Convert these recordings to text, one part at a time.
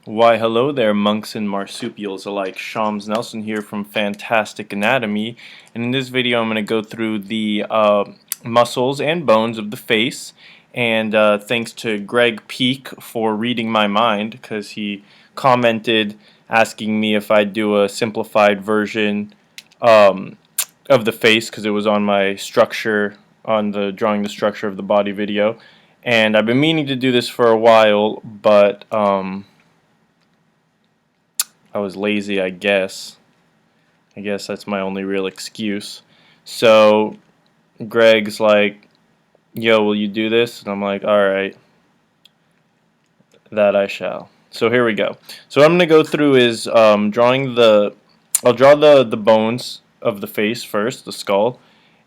Why, hello there, monks and marsupials alike. Shams Nelson here from Fantastic Anatomy, and in this video I'm going to go through the muscles and bones of the face. And thanks to Greg Peak for reading my mind, because he commented asking me if I'd do a simplified version of the face, because it was on my structure, on the drawing the structure of the body video. And I've been meaning to do this for a while, but I was lazy, I guess. I guess that's my only real excuse. So Greg's like, yo, will you do this? And I'm like, alright, that I shall. So here we go. So what I'm going to go through is I'll draw the bones of the face first, the skull,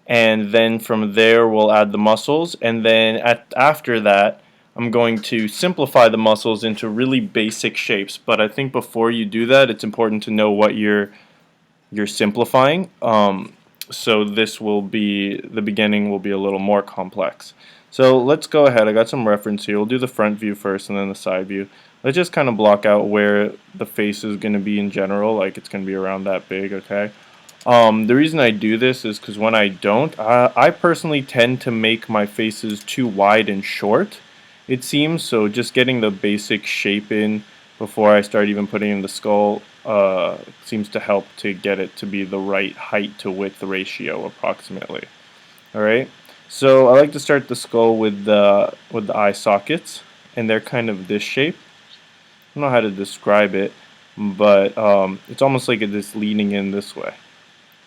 and then from there we'll add the muscles, and then after that I'm going to simplify the muscles into really basic shapes. But I think before you do that, it's important to know what you're simplifying. So this will be, the beginning will be a little more complex. So let's go ahead. I got some reference here. We'll do the front view first and then the side view. Let's just kind of block out where the face is going to be in general, like it's going to be around that big, okay? The reason I do this is because when I don't, I personally tend to make my faces too wide and short, it seems. So just getting the basic shape in before I start even putting in the skull seems to help to get it to be the right height to width ratio approximately. Alright, so I like to start the skull with the eye sockets, and they're kind of this shape. I don't know how to describe it, but it's almost like it is leaning in this way.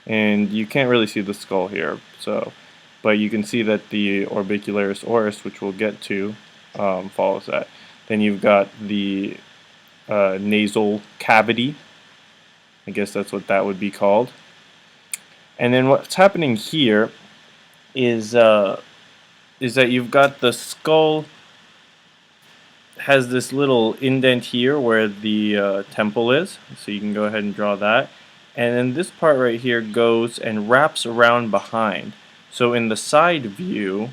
And you can't really see the skull here, but you can see that the Orbicularis oris, which we'll get to, follows that. Then you've got the nasal cavity. I guess that's what that would be called. And then what's happening here is that you've got the skull has this little indent here where the temple is, so you can go ahead and draw that. And then this part right here goes and wraps around behind. So in the side view,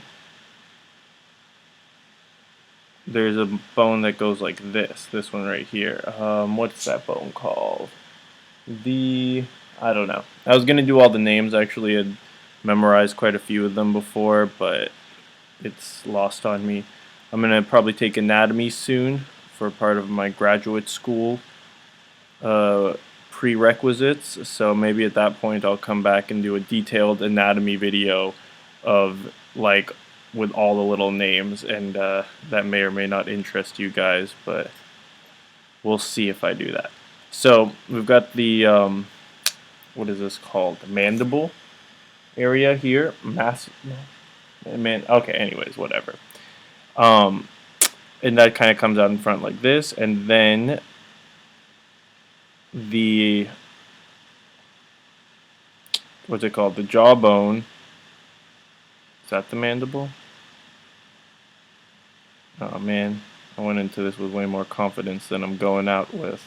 there's a bone that goes like this one right here. What's that bone called? I don't know. I was going to do all the names. I actually had memorized quite a few of them before, but it's lost on me. I'm going to probably take anatomy soon for part of my graduate school prerequisites, so maybe at that point I'll come back and do a detailed anatomy video of, like, with all the little names, and that may or may not interest you guys, but we'll see if I do that. So we've got the what is this called? The mandible area here. Okay, anyways, whatever. And that kind of comes out in front like this, and then the, what's it called? The jawbone. Is that the mandible? Oh man, I went into this with way more confidence than I'm going out with.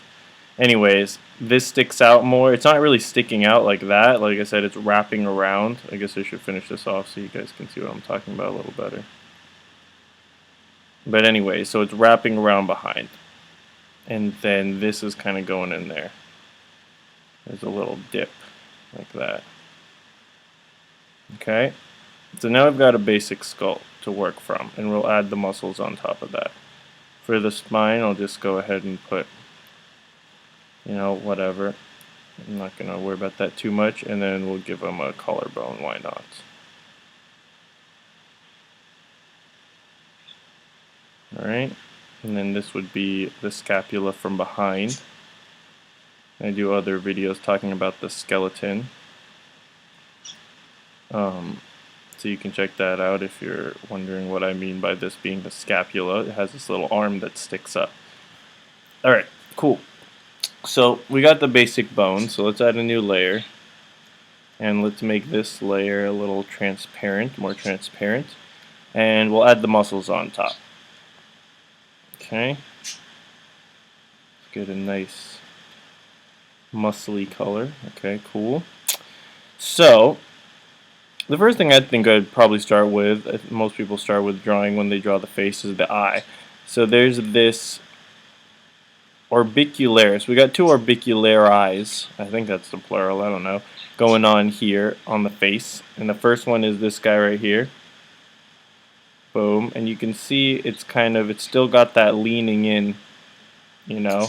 Anyways, this sticks out more. It's not really sticking out like that. Like I said, it's wrapping around. I guess I should finish this off so you guys can see what I'm talking about a little better. But anyway, so it's wrapping around behind. And then this is kind of going in there. There's a little dip like that. Okay, so now I've got a basic skull to work from, and we'll add the muscles on top of that. For the spine, I'll just go ahead and put, whatever. I'm not going to worry about that too much, and then we'll give them a collarbone, why not? Alright, and then this would be the scapula from behind. I do other videos talking about the skeleton. So you can check that out if you're wondering what I mean by this being the scapula. It has this little arm that sticks up. Alright, cool. So we got the basic bone, so let's add a new layer. And let's make this layer a little transparent, more transparent. And we'll add the muscles on top. Okay. Let's get a nice muscly color. Okay, cool. So the first thing I think I'd probably start with, most people start with drawing when they draw the face, is the eye. So there's this Orbicularis. We got two orbicularis. I think that's the plural. I don't know. Going on here on the face, and the first one is this guy right here. Boom, and you can see it's still got that leaning in, you know,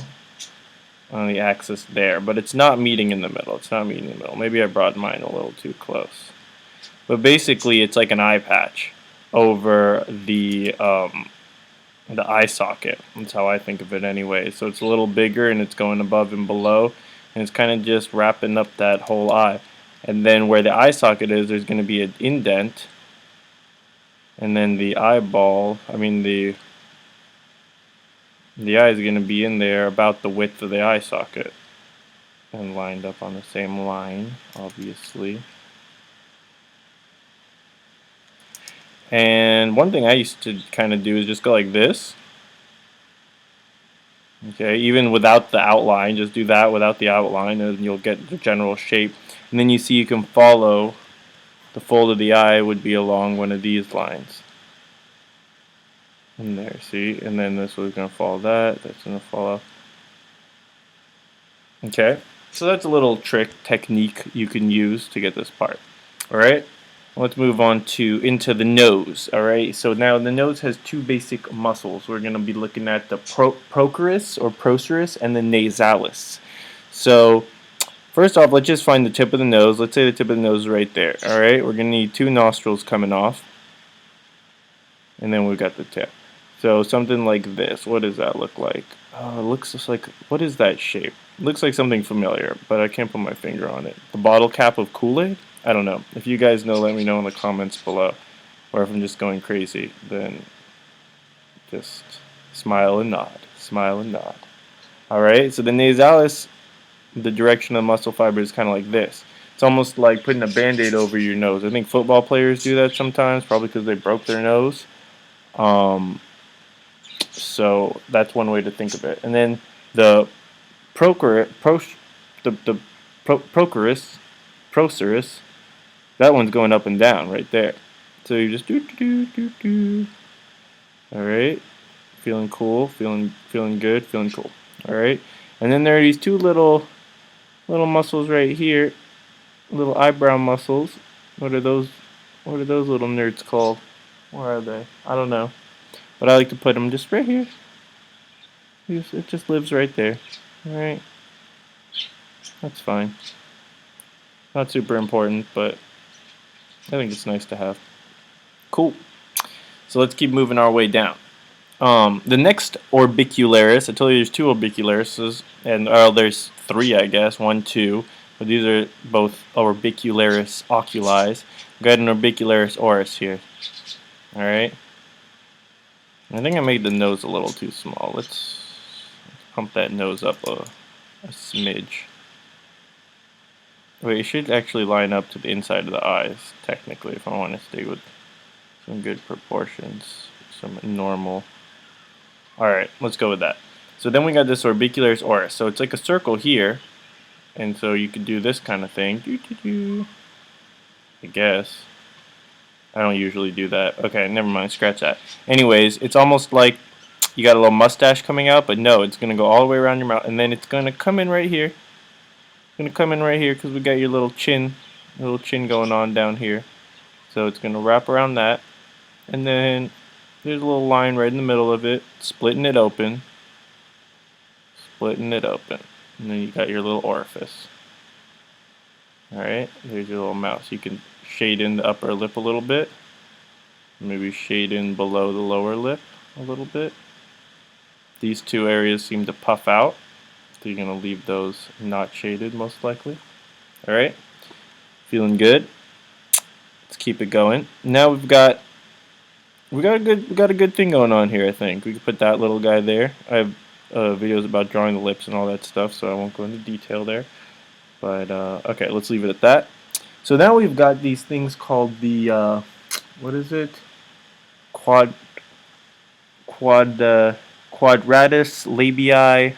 on the axis there, but it's not meeting in the middle. It's not meeting in the middle. Maybe I brought mine a little too close. But basically, it's like an eye patch over the eye socket. That's how I think of it anyway. So it's a little bigger and it's going above and below, and it's kind of just wrapping up that whole eye. And then where the eye socket is, there's going to be an indent, and then the eyeball, the eye is going to be in there about the width of the eye socket and lined up on the same line, obviously. And one thing I used to kind of do is just go like this. Okay, even without the outline, just do that without the outline and you'll get the general shape. And then you see you can follow the fold of the eye would be along one of these lines. And there, see? And then this was going to follow that, that's going to follow. Okay, so that's a little technique you can use to get this part. Alright, let's move on into the nose. Alright, so now the nose has two basic muscles. We're going to be looking at the procerus or procerus and the nasalis. So first off, let's just find the tip of the nose. Let's say the tip of the nose is right there. Alright, we're going to need two nostrils coming off. And then we've got the tip. So something like this. What does that look like? It looks just like, what is that shape? It looks like something familiar, but I can't put my finger on it. The bottle cap of Kool-Aid? I don't know. If you guys know, let me know in the comments below. Or if I'm just going crazy, then just smile and nod. Smile and nod. Alright, so the nasalis, the direction of the muscle fiber is kind of like this. It's almost like putting a band-aid over your nose. I think football players do that sometimes, probably because they broke their nose. So that's one way to think of it. And then the procerus, that one's going up and down right there. So you just do. All right, feeling cool, feeling good, feeling cool. All right, and then there are these two little muscles right here, little eyebrow muscles. What are those? What are those little nerds called? Where are they? I don't know. But I like to put them just right here. It just lives right there. Alright. That's fine. Not super important, but I think it's nice to have. Cool. So let's keep moving our way down. The next orbicularis, I told you there's two orbicularises, and there's three, I guess. One, two. But these are both orbicularis oculi. We've got an orbicularis oris here. Alright. I think I made the nose a little too small. Let's pump that nose up a smidge. Wait, it should actually line up to the inside of the eyes, technically, if I want to stay with some good proportions, some normal. Alright, let's go with that. So then we got this orbicularis oris. So it's like a circle here, and so you could do this kind of thing. I guess. I don't usually do that. Okay, never mind, scratch that. Anyways, it's almost like you got a little mustache coming out, but no, it's going to go all the way around your mouth, and then it's going to come in right here. It's going to come in right here because we got your little chin going on down here. So it's going to wrap around that, and then there's a little line right in the middle of it, splitting it open. And then you got your little orifice. Alright, there's your little mouth. So you can shade in the upper lip a little bit. Maybe shade in below the lower lip a little bit. These two areas seem to puff out, so you're going to leave those not shaded most likely. Alright, feeling good. Let's keep it going. Now we got a good thing going on here, I think. We can put that little guy there. I have videos about drawing the lips and all that stuff, so I won't go into detail there. But okay, let's leave it at that. So now we've got these things called the what is it? Quadratus labii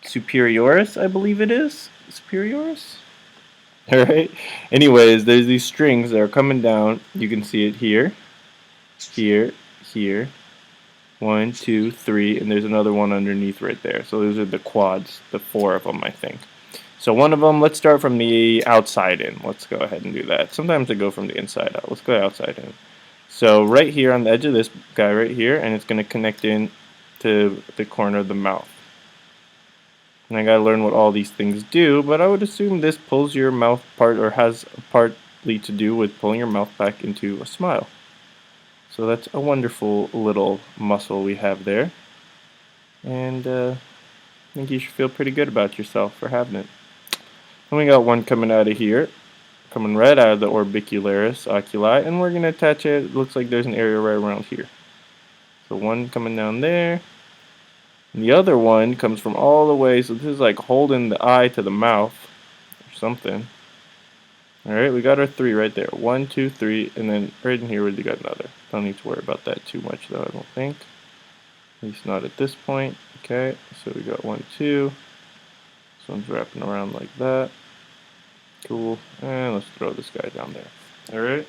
superioris, I believe it is. Superioris? Alright. Anyways, there's these strings that are coming down. You can see it here, here, here, 1, 2, 3, and there's another one underneath right there. So those are the quads, the 4 of them, I think. So one of them, let's start from the outside in. Let's go ahead and do that. Sometimes I go from the inside out. Let's go outside in. So right here on the edge of this guy right here, and it's going to connect in to the corner of the mouth. And I got to learn what all these things do, but I would assume this pulls your mouth part, or has partly to do with pulling your mouth back into a smile. So that's a wonderful little muscle we have there. And I think you should feel pretty good about yourself for having it. And we got one coming out of here, coming right out of the orbicularis oculi, and we're going to attach it. It looks like there's an area right around here. So one coming down there. And the other one comes from all the way, so this is like holding the eye to the mouth or something. Alright, we got our 3 right there. 1, 2, 3, and then right in here we got another. Don't need to worry about that too much though, I don't think. At least not at this point. Okay, so we got 1, 2. This one's wrapping around like that. Cool. And let's throw this guy down there. Alright.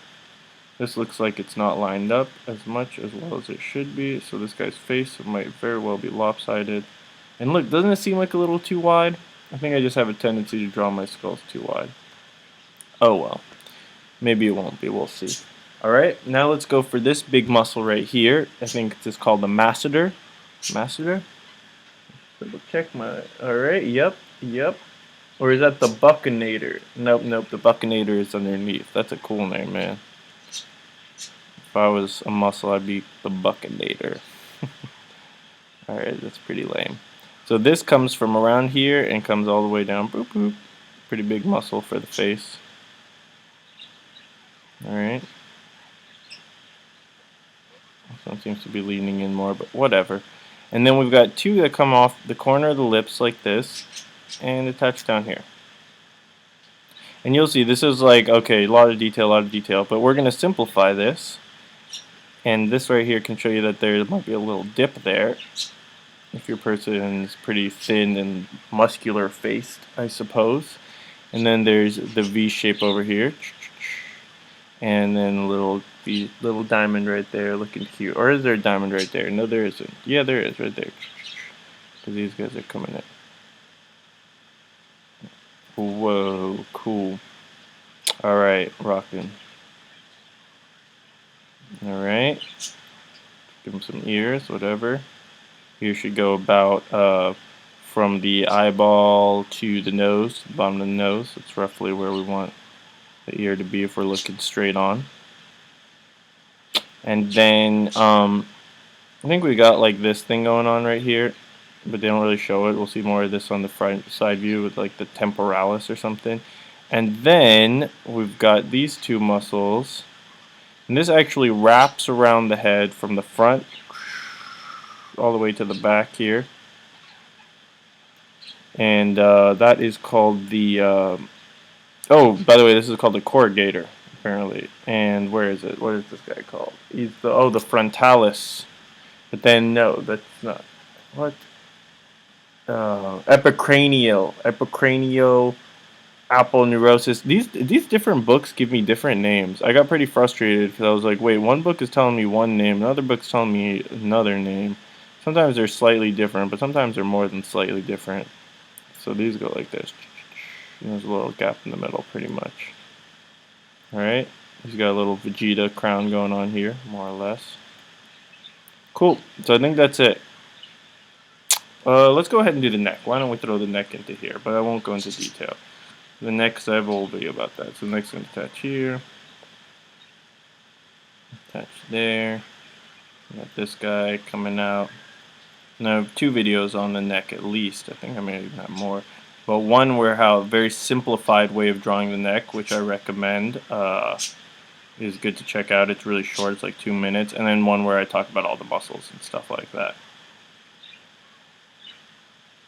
This looks like it's not lined up as much as well as it should be. So this guy's face might very well be lopsided. And look, doesn't it seem like a little too wide? I think I just have a tendency to draw my skulls too wide. Oh well. Maybe it won't be. We'll see. Alright, now let's go for this big muscle right here. I think it's called the masseter. Masseter? Double check my... Alright, yep. Or is that the Buccinator? Nope, the Buccinator is underneath. That's a cool name, man. If I was a muscle, I'd be the Buccinator. Alright, that's pretty lame. So this comes from around here and comes all the way down. Boop, boop. Pretty big muscle for the face. Alright. This one seems to be leaning in more, but whatever. And then we've got 2 that come off the corner of the lips like this and attach down here. And you'll see this is like, okay, a lot of detail, but we're going to simplify this. And this right here can show you that there might be a little dip there if your person is pretty thin and muscular faced, I suppose. And then there's the V shape over here. And then a little diamond right there looking cute. Or is there a diamond right there? No, there isn't. Yeah, there is right there. Because these guys are coming in. Whoa, cool. Alright, rocking. Alright. Give them some ears, whatever. You should go about from the eyeball to the nose, the bottom of the nose. That's roughly where we want the ear to be if we're looking straight on. And then I think we got like this thing going on right here, but they don't really show it. We'll see more of this on the front side view with like the temporalis or something. And then we've got these 2 muscles, and this actually wraps around the head from the front all the way to the back here. And that is called the oh, by the way, this is called the corrugator, apparently. And where is it? What is this guy called? He's the the frontalis. But then no, that's not. What? Epicranial aponeurosis. These different books give me different names. I got pretty frustrated because I was like, wait, one book is telling me one name, another book's telling me another name. Sometimes they're slightly different, but sometimes they're more than slightly different. So these go like this. And there's a little gap in the middle, pretty much. Alright, he's got a little Vegeta crown going on here, more or less. Cool, so I think that's it. Let's go ahead and do the neck. Why don't we throw the neck into here, but I won't go into detail. The neck, because I have a whole video about that. So the neck's going to attach here. Attach there. Got this guy coming out. And I have 2 videos on the neck at least. I think I may even have more. But one where how a very simplified way of drawing the neck, which I recommend, is good to check out. It's really short. It's like 2 minutes. And then one where I talk about all the muscles and stuff like that.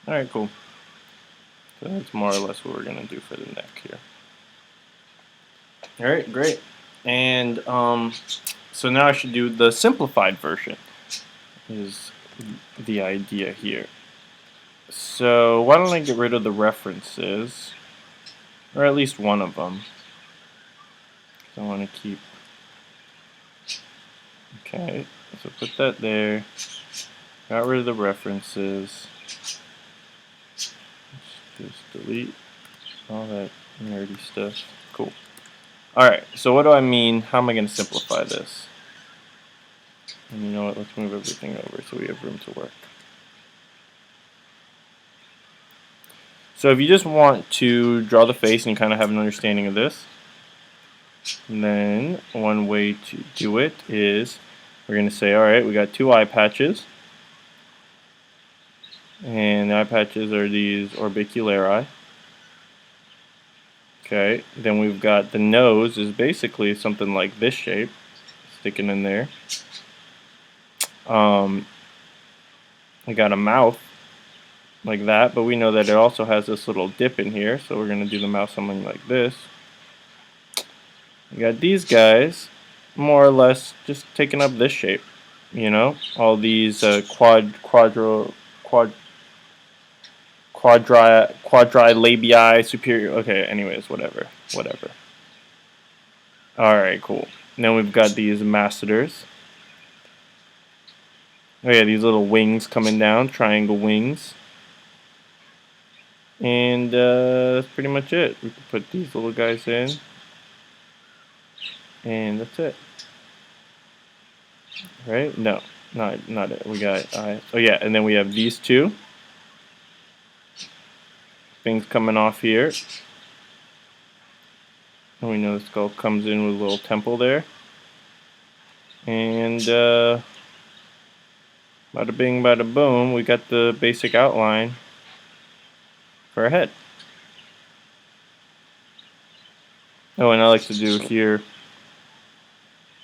Alright, cool. So that's more or less what we're going to do for the neck here. Alright, great. And so now I should do the simplified version, is the idea here. So why don't I get rid of the references, or at least one of them. I want to keep... Okay, so put that there. Got rid of the references. Just delete all that nerdy stuff. Cool. Alright, so what do I mean? How am I going to simplify this? And you know what? Let's move everything over so we have room to work. So if you just want to draw the face and you kind of have an understanding of this, then one way to do it is we're going to say, alright, we got two eye patches. And the eye patches are these orbicularis. Okay, then we've got the nose is basically something like this shape, sticking in there. We got a mouth like that, but we know that it also has this little dip in here, so we're going to do the mouth something like this. We got these guys, more or less, just taking up this shape, you know, all these quadrilabii, superior. Okay, anyways, whatever. Alright, cool. Then we've got these masseters. Oh yeah, these little wings coming down, triangle wings. And that's pretty much it. We can put these little guys in. And that's it. Right? No, not it. We got oh yeah, and then we have these two things coming off here. And we know the skull comes in with a little temple there. And bada bing, bada boom, we got the basic outline for a head. Oh, and I like to do here,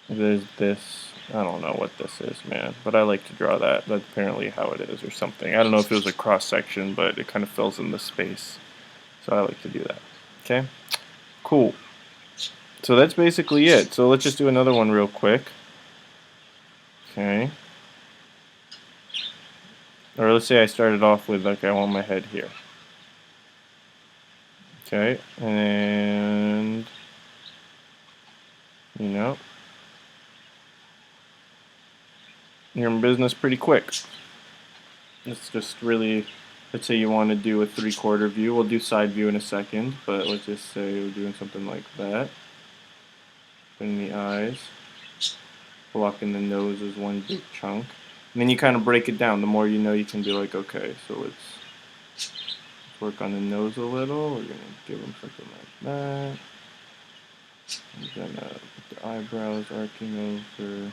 there's this, I don't know what this is, man, but I like to draw that. That's apparently how it is or something. I don't know if it was a cross section, but it kind of fills in the space. So I like to do that. Okay, cool. So that's basically it. So let's just do another one real quick. Okay. Or let's say I started off with, like, I want my head here. Okay, and, you know, you're in business pretty quick. It's just really, let's say you want to do a 3/4 view. We'll do side view in a second, but let's just say we're doing something like that. Putting the eyes, blocking the nose is one big chunk. And then you kind of break it down. The more you know, you can be like, okay, so let's work on the nose a little. We're going to give them something like that. I'm going to put the eyebrows arcing over.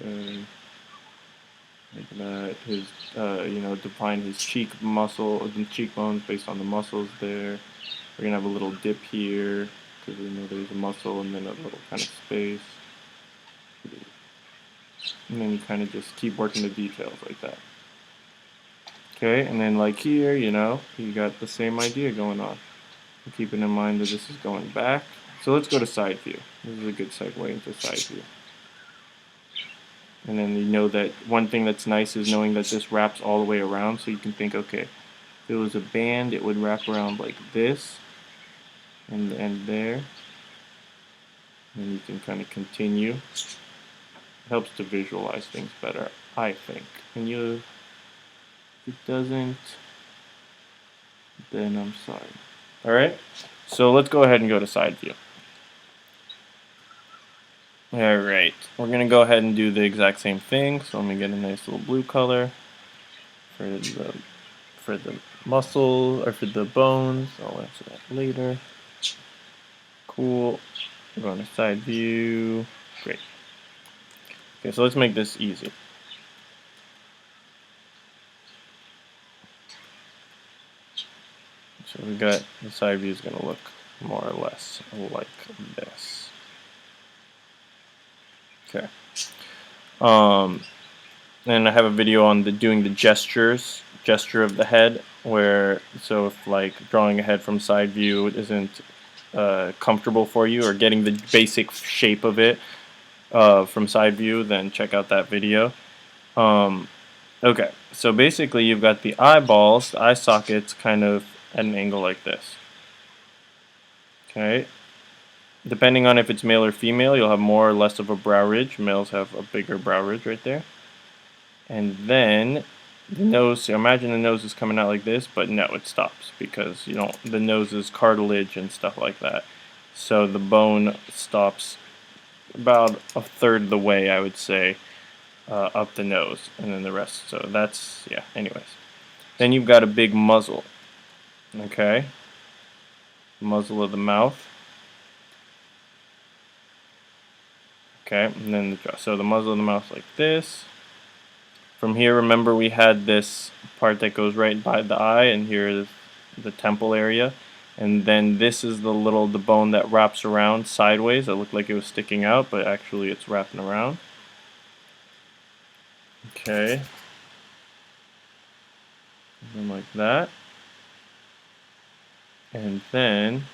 Okay. Like that. His, you know, define his cheek muscle, the cheekbones based on the muscles there. We're going to have a little dip here because we know there's a muscle and then a little kind of space. And then you kind of just keep working the details like that. Okay, and then like here, you know, you got the same idea going on. Keeping in mind that this is going back. So let's go to side view. This is a good segue into side view. And then you know that one thing that's nice is knowing that this wraps all the way around, so you can think, okay, if it was a band, it would wrap around like this, and the end there. And you can kind of continue. It helps to visualize things better, I think. And if it doesn't, then I'm sorry. Alright, so let's go ahead and go to side view. Alright, we're going to go ahead and do the exact same thing. So let me get a nice little blue color for the muscle, or for the bones. I'll answer that later. Cool. We're going to side view. Great. Okay, so let's make this easy. So we got the side view is going to look more or less like this. Okay. And I have a video on doing the gesture of the head, where, so if like drawing a head from side view isn't comfortable for you, or getting the basic shape of it from side view, then check out that video. Okay, so basically you've got the eyeballs, the eye sockets kind of at an angle like this. Okay, Depending on if it's male or female, you'll have more or less of a brow ridge. Males have a bigger brow ridge right there. And then the nose, so imagine the nose is coming out like this, but no, it stops because you don't, the nose is cartilage and stuff like that. So the bone stops about a third of the way, I would say, up the nose, and then the rest. So that's, yeah, anyways. Then you've got a big muzzle, okay? Muzzle of the mouth. Okay, and then the jaw. So the muzzle of the mouth like this. From here, remember we had this part that goes right by the eye, and here is the temple area. And then this is the bone that wraps around sideways. It looked like it was sticking out, but actually it's wrapping around. Okay. And like that. And then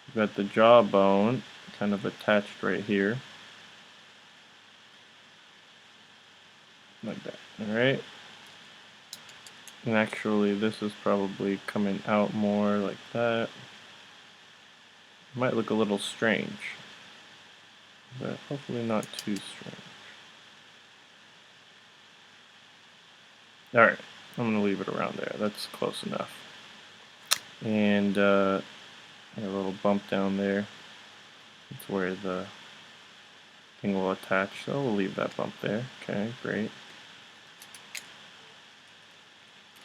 we've got the jawbone kind of attached right here. Like that. Alright. And actually this is probably coming out more like that. It might look a little strange, but hopefully not too strange. Alright, I'm going to leave it around there. That's close enough. And a little bump down there. That's where the thing will attach, so we'll leave that bump there. Okay, great.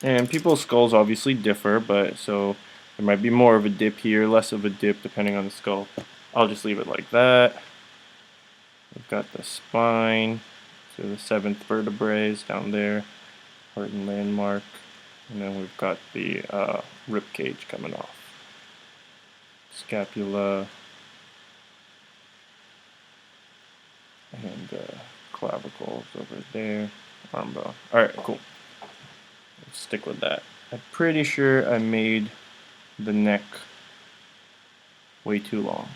And people's skulls obviously differ, but so there might be more of a dip here, less of a dip depending on the skull. I'll just leave it like that. We've got the spine, so the 7th vertebrae is down there, heart and landmark, and then we've got the rib cage coming off. Scapula and clavicles over there, arm bone. Alright, cool. Let's stick with that. I'm pretty sure I made the neck way too long.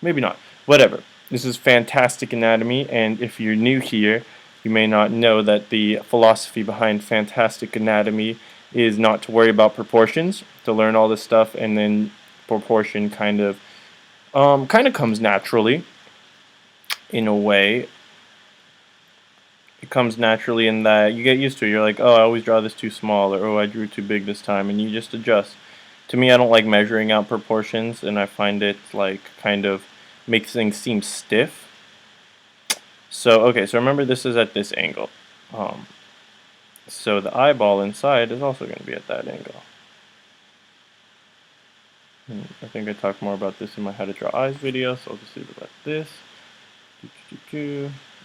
Maybe not. Whatever. This is fantastic anatomy, and if you're new here, you may not know that the philosophy behind fantastic anatomy is not to worry about proportions, to learn all this stuff, and then proportion kind of comes naturally in a way. It comes naturally in that you get used to it. You're like, oh, I always draw this too small, or oh, I drew too big this time, and you just adjust. To me, I don't like measuring out proportions, and I find it like kind of makes things seem stiff. So, okay, so remember this is at this angle. So the eyeball inside is also going to be at that angle. And I think I talked more about this in my How to Draw Eyes video, so I'll just leave it like this.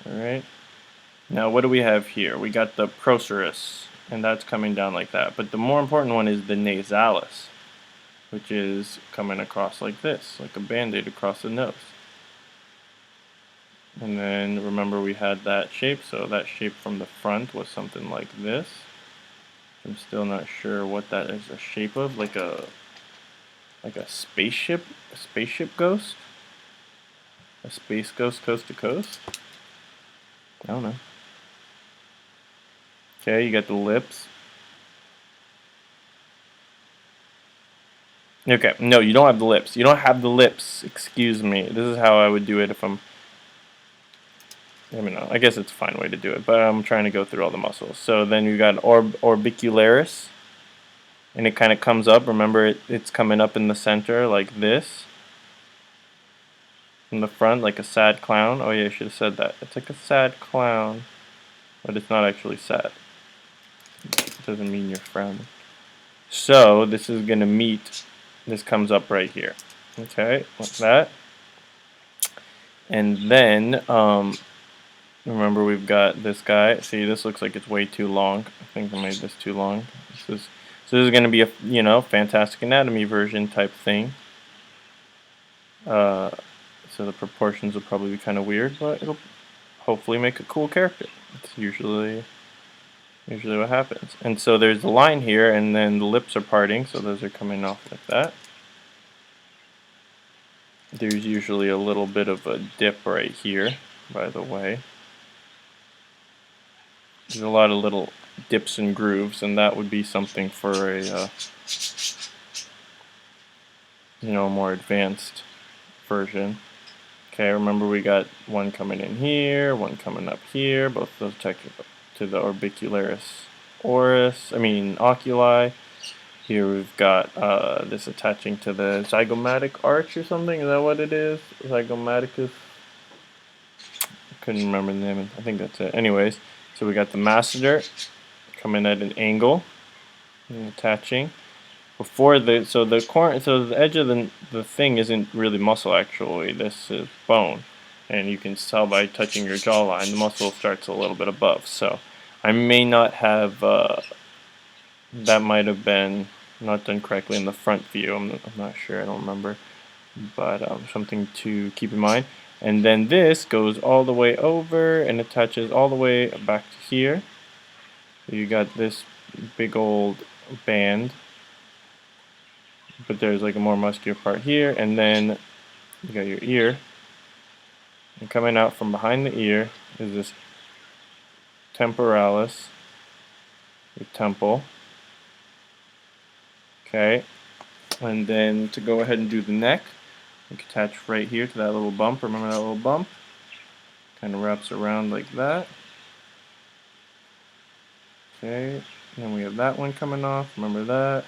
Alright. Now what do we have here? We got the procerus, and that's coming down like that. But the more important one is the nasalis, which is coming across like this, like a band-aid across the nose. And then remember we had that shape, so that shape from the front was something like this. I'm still not sure what that is a shape of, like a spaceship ghost? A space ghost coast to coast? I don't know. Okay, you got the lips. Okay, no, you don't have the lips. You don't have the lips. Excuse me. This is how I would do it if I'm... I don't know. I guess it's a fine way to do it, but I'm trying to go through all the muscles. So then you got Orb Orbicularis, and it kind of comes up. Remember, it's coming up in the center like this. In the front, like a sad clown. Oh yeah, I should have said that. It's like a sad clown, but it's not actually sad. It doesn't mean you're frowning. So this is going to meet, this comes up right here. Okay, like that. And then, remember we've got this guy. See, this looks like it's way too long. I think I made this too long. So this is going to be a, fantastic anatomy version type thing. So the proportions will probably be kind of weird, but it'll hopefully make a cool character. It's usually what happens. And so there's the line here, and then the lips are parting, so those are coming off like that. There's usually a little bit of a dip right here, by the way. There's a lot of little dips and grooves, and that would be something for a more advanced version. Okay, remember we got one coming in here, one coming up here, both of those attach to the oculi. Here we've got this attaching to the zygomatic arch or something. Is that what it is? Zygomaticus? I couldn't remember the name. I think that's it. Anyways, so we got the masseter coming at an angle and attaching. So the edge of the thing isn't really muscle actually. This is bone, and you can tell by touching your jawline. The muscle starts a little bit above. So I may not have that might have been not done correctly in the front view. I'm not sure. I don't remember, but something to keep in mind. And then this goes all the way over and attaches all the way back to here. So you got this big old band, but there's like a more muscular part here, and then you got your ear. And coming out from behind the ear is this temporalis, your temple. Okay, and then to go ahead and do the neck, you can attach right here to that little bump. Remember that little bump? Kind of wraps around like that. Okay, and then we have that one coming off. Remember that.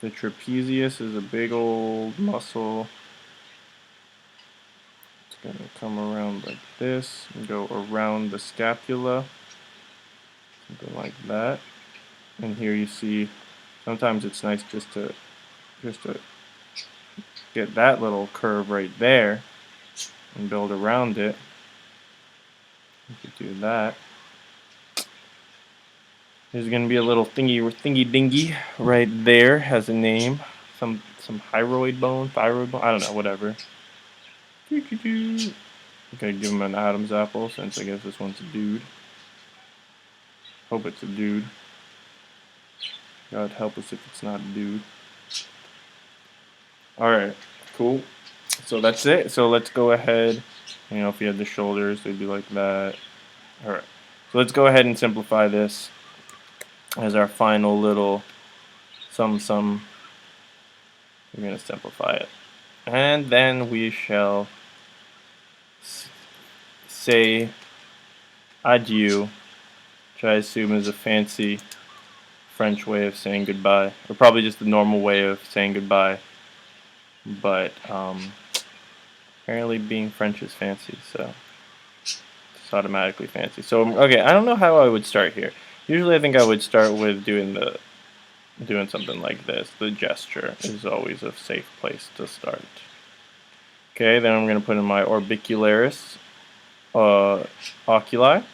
The trapezius is a big old muscle. It's going to come around like this and go around the scapula. Something like that. And here you see, sometimes it's nice just to get that little curve right there and build around it. You could do that. There's going to be a little thingy dingy right there, has a name. Some thyroid bone, I don't know, whatever. Okay, give him an Adam's apple since I guess this one's a dude. Hope it's a dude. God help us if it's not a dude. Alright, cool. So that's it. So let's go ahead. You know, if you had the shoulders, they'd be like that. Alright, so let's go ahead and simplify this as our final little sum. We're going to simplify it. And then we shall say adieu, which I assume is a fancy French way of saying goodbye, or probably just the normal way of saying goodbye, but apparently being French is fancy, so it's automatically fancy. So okay, I don't know how I would start here. Usually I think I would start with doing something like this. The gesture is always a safe place to start. Okay, then I'm going to put in my Orbicularis oculi.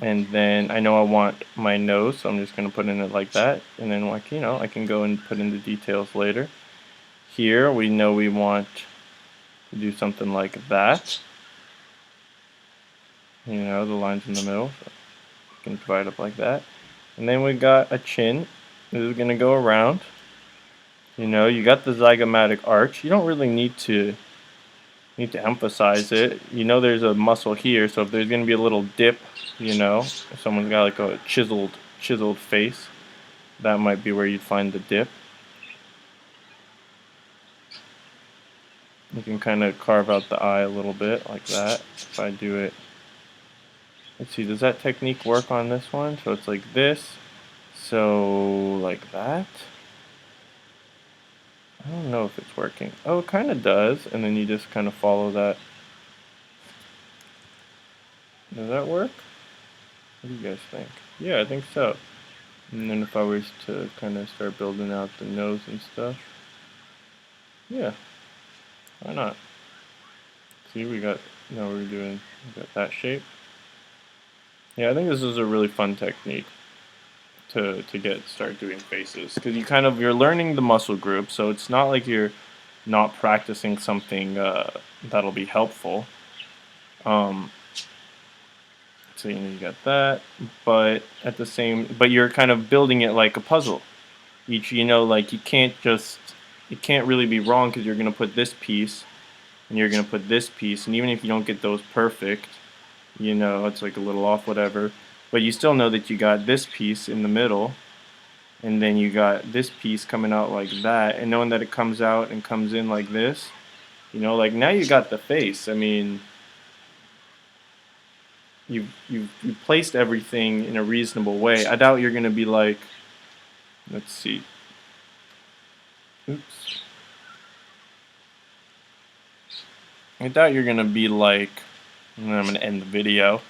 And then I know I want my nose, so I'm just going to put in it like that. And then, like, you know, I can go and put in the details later. Here, we know we want to do something like that. You know, the lines in the middle. So you can divide up like that. And then we got a chin. This is going to go around. You know, you got the zygomatic arch. You don't really need to emphasize it. You know there's a muscle here, so if there's going to be a little dip, you know, if someone's got like a chiseled face, that might be where you'd find the dip. You can kind of carve out the eye a little bit like that. If I do it, let's see, does that technique work on this one? So it's like this, so like that. I don't know if it's working. Oh, it kind of does, and then you just kind of follow that. Does that work? What do you guys think? Yeah, I think so. And then if I was to kind of start building out the nose and stuff, yeah, why not? See, we got that shape. Yeah, I think this is a really fun technique to start doing faces, because you're learning the muscle group, so it's not like you're not practicing something that'll be helpful. So you know, you got that, but you're kind of building it like a puzzle. You know, like it can't really be wrong, because you're gonna put this piece and you're gonna put this piece, and even if you don't get those perfect, you know, it's like a little off, whatever, but you still know that you got this piece in the middle, and then you got this piece coming out like that, and knowing that it comes out and comes in like this, you know, like now you got the face. I mean, you've placed everything in a reasonable way. I doubt you're gonna be like, let's see, oops. I doubt you're gonna be like, and I'm gonna end the video,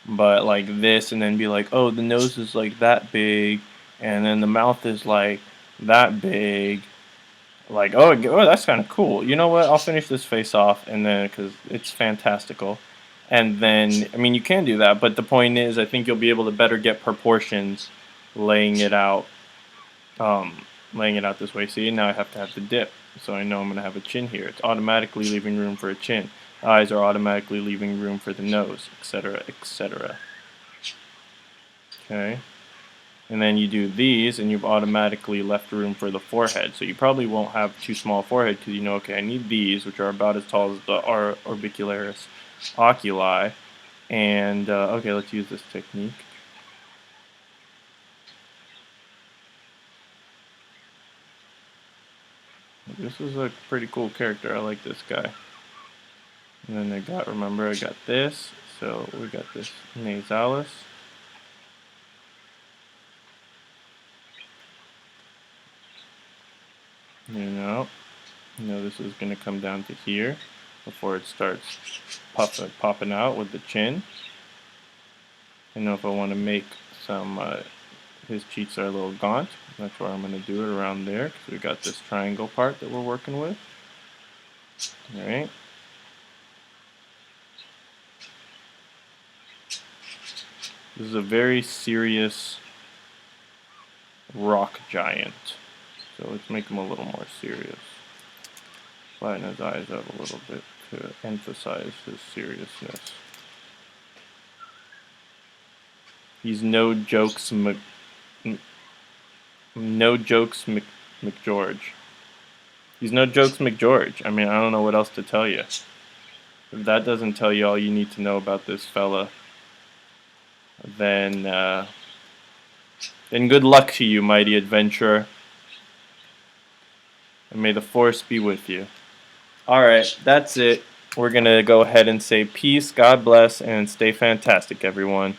but like this, and then be like, oh, the nose is like that big, and then the mouth is like that big. Like, oh, that's kind of cool. You know what? I'll finish this face off, and then because it's fantastical, and then I mean you can do that, but the point is, I think you'll be able to better get proportions, laying it out, laying it out this way. See, now I have to have the dip, so I know I'm gonna have a chin here. It's automatically leaving room for a chin. Eyes are automatically leaving room for the nose, etc., etc. Okay. And then you do these, and you've automatically left room for the forehead. So you probably won't have too small forehead because you know, okay, I need these, which are about as tall as the Orb Orbicularis oculi. And, okay, let's use this technique. This is a pretty cool character. I like this guy. And then I got, remember, I got this. So we got this nasalis. You know this is going to come down to here before it starts popping out with the chin. I know if I want to make some, his cheeks are a little gaunt, that's where I'm going to do it around there, because we got this triangle part that we're working with. Alright. This is a very serious rock giant. So let's make him a little more serious. Flatten his eyes out a little bit to emphasize his seriousness. He's no jokes McGeorge. He's no jokes McGeorge. I mean, I don't know what else to tell you. If that doesn't tell you all you need to know about this fella, then good luck to you, mighty adventurer. And may the force be with you. Alright, that's it. We're going to go ahead and say peace, God bless, and stay fantastic, everyone.